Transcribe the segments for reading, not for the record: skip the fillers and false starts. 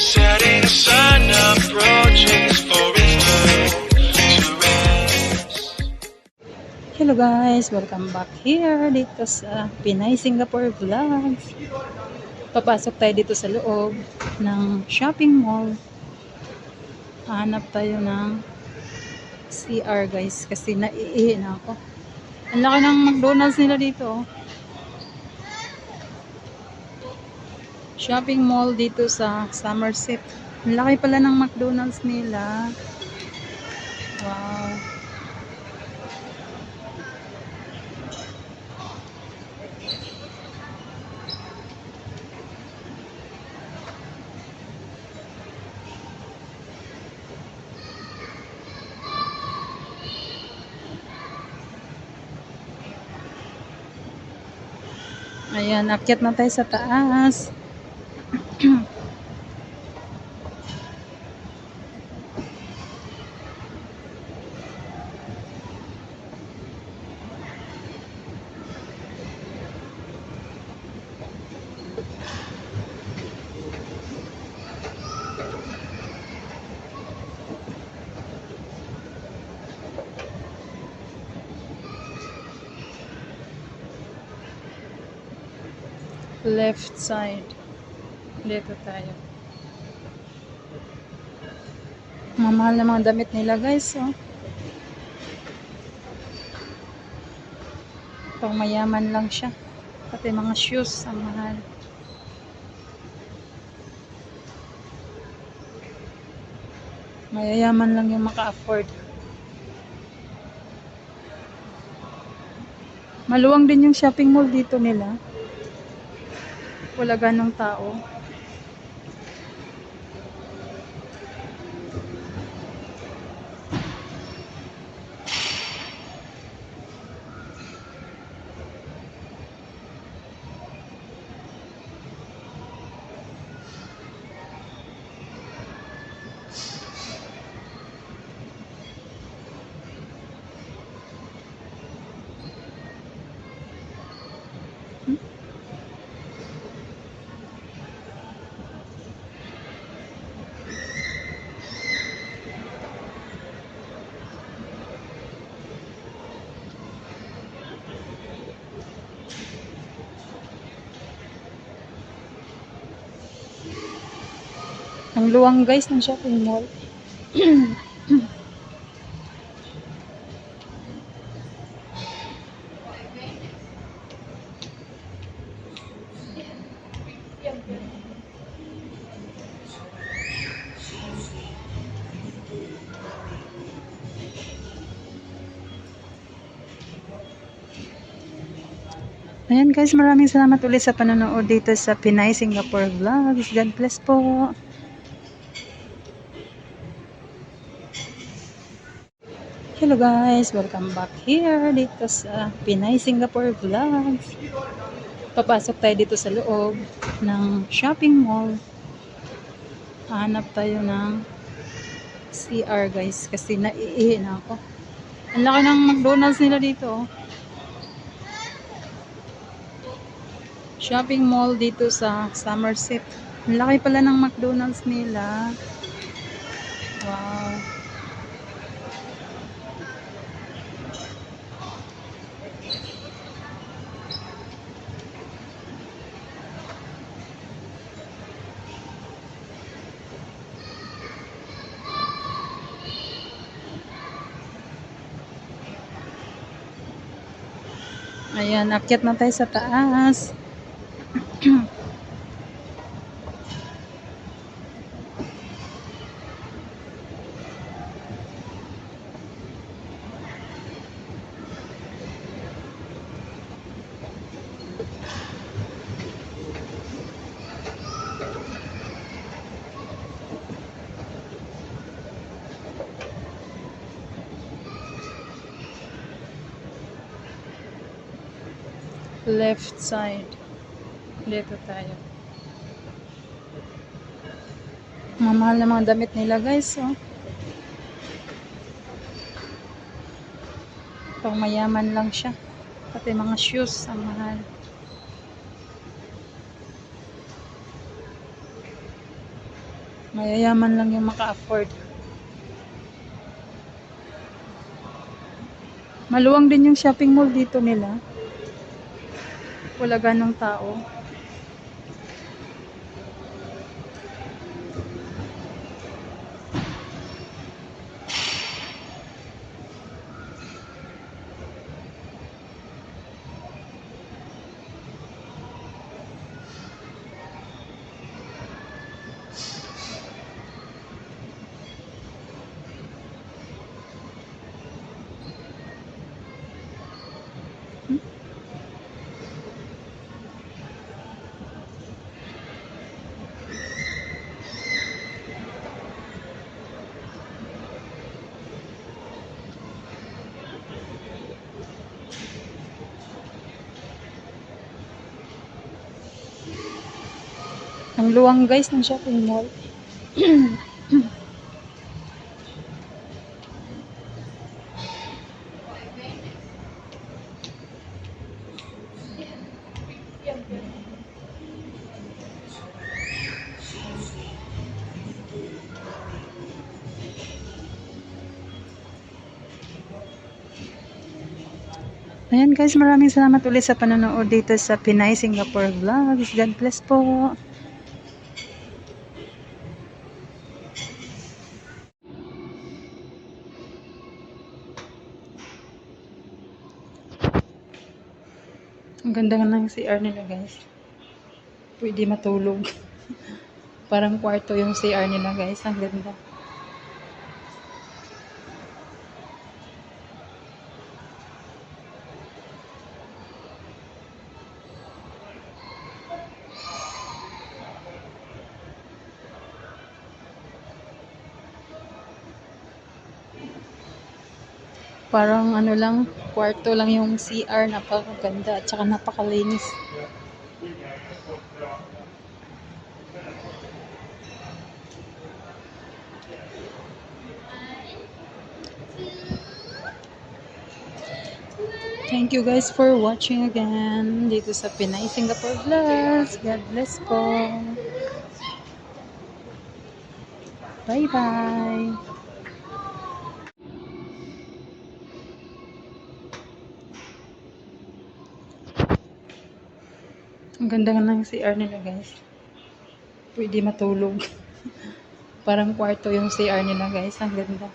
Setting sun approaching for return to rest. Hello guys, welcome back here dito sa Pinay Singapore Vlogs. Papasok tayo dito sa loob ng shopping mall. Hanap tayo ng CR guys kasi naiihi na ako. Ang laki ng McDonald's nila dito. Shopping mall dito sa Somerset. Ang laki pala ng McDonald's nila. Wow. Ayan, akyat na tayo sa taas. Left side. Dito tayo. Mamahal na mga damit nila guys. Oh. Pang mayaman lang siya. Pati mga shoes ang mahal. Mayayaman lang yung maka-afford. Maluwang din yung shopping mall dito nila. Wala ganong tao. Ang luwang guys ng shopping mall. Ayan guys, maraming salamat ulit sa panonood dito sa Pinay Singapore Vlogs. God bless po. Hello guys, welcome back here dito sa Pinay Singapore Vlogs. Papasok tayo dito sa loob ng shopping mall. Hanap tayo ng CR guys kasi naiihi na ako. Ang laki ng McDonald's nila dito. Shopping mall dito sa Somerset. Ang laki pala ng McDonald's nila. Wow. Ayan, akyat na tayo sa taas. Left side. Dito tayo. Mamahal na mga damit nila guys. Oh. Pang mayaman lang siya. Pati mga shoes ang mahal. Mayayaman lang yung maka-afford. Maluwang din yung shopping mall dito nila. Wala ganong tao. Ang luwang guys ng shopping mall. Ayan guys, maraming salamat ulit sa panonood dito sa Pinay Singapore Vlogs. God bless po. Ang ganda nga ng CR nila guys. Pwede matulog. Parang kwarto yung CR nila guys. Ang ganda. Parang ano lang, kwarto lang yung CR. Napakaganda at saka napakalinis. Thank you guys for watching again dito sa Pinay Singapore Vlogs. God bless po. Bye-bye. Ang ganda nga ng CR nila guys. Pwede matulog. Parang kwarto yung CR nila guys. Ang ganda.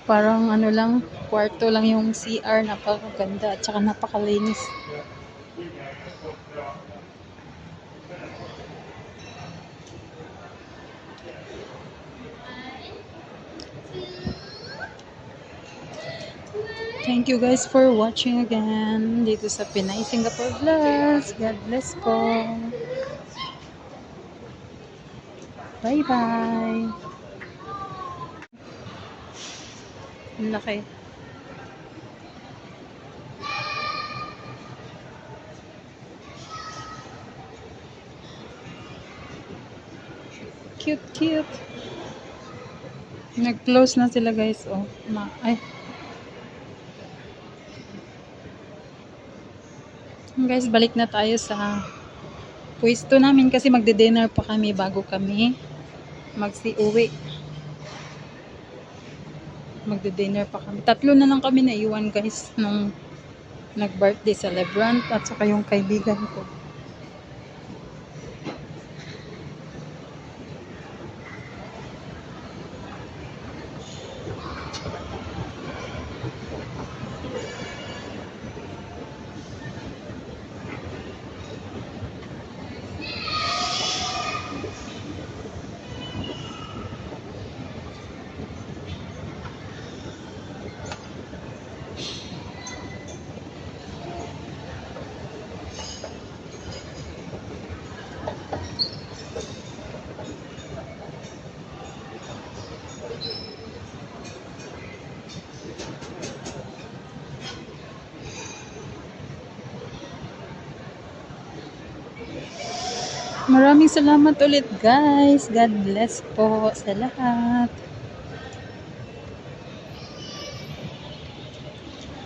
Parang ano lang, kwarto lang yung CR. Napakaganda at saka napakalinis. Thank you guys for watching again dito sa Pinay Singapore Vlogs. God bless po. Bye-bye. Ang laki. Cute, cute. Nag-close na sila guys. Oh, ay. Guys, balik na tayo sa pwesto namin kasi magde-dinner pa kami bago kami magsi-uwi. Magde-dinner pa kami. 3 na lang kami naiwan guys nung nag-birthday celebrant at saka yung kaibigan ko. Maraming salamat ulit guys. God bless po sa lahat.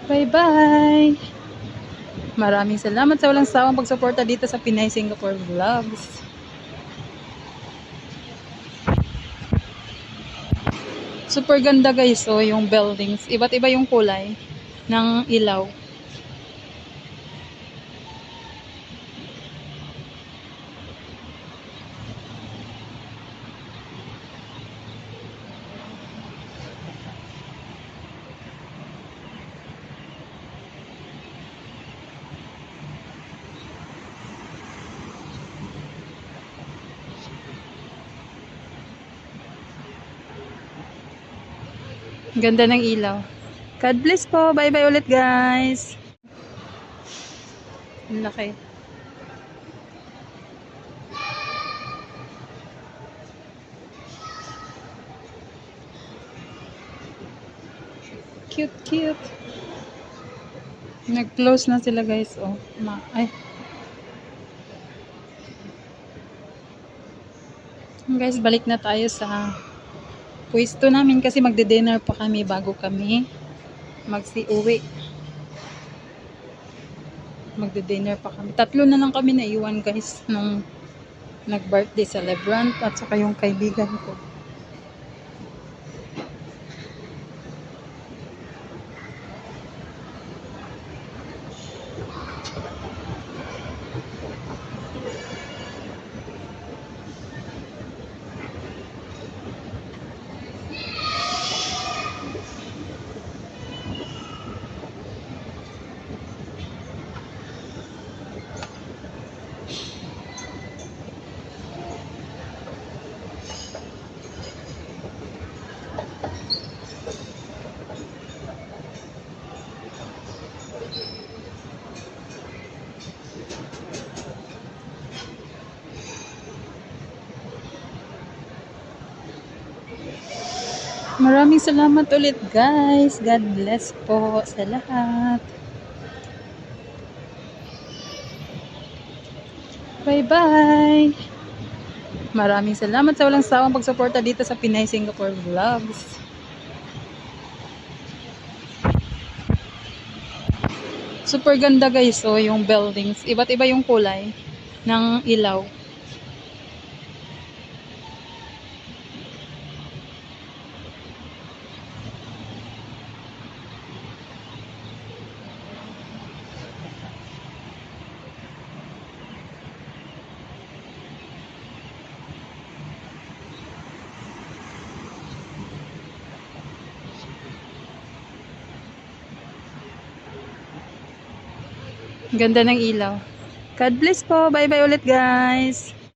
Bye-bye! Maraming salamat sa walang sawang pagsuporta dito sa Pinay Singapore Vlogs. Super ganda guys, oh, yung buildings. Iba't iba yung kulay ng ilaw. Ganda ng ilaw. God bless po. Bye-bye ulit guys. Ang laki. Cute, cute. Nag-close na sila guys. Oh, ay. Guys, balik na tayo sa pwesto namin kasi magde-dinner pa kami bago kami magsi-uwi. Magde-dinner pa kami. 3 na lang kami naiwan guys nung nag-birthday celebrant at saka yung kaibigan ko. Maraming salamat ulit guys. God bless po sa lahat. Bye-bye! Maraming salamat sa walang sawang pagsuporta dito sa Pinay Singapore Vlogs. Super ganda guys, oh, yung buildings. Iba't iba yung kulay ng ilaw. Ganda ng ilaw. God bless po. Bye-bye ulit guys.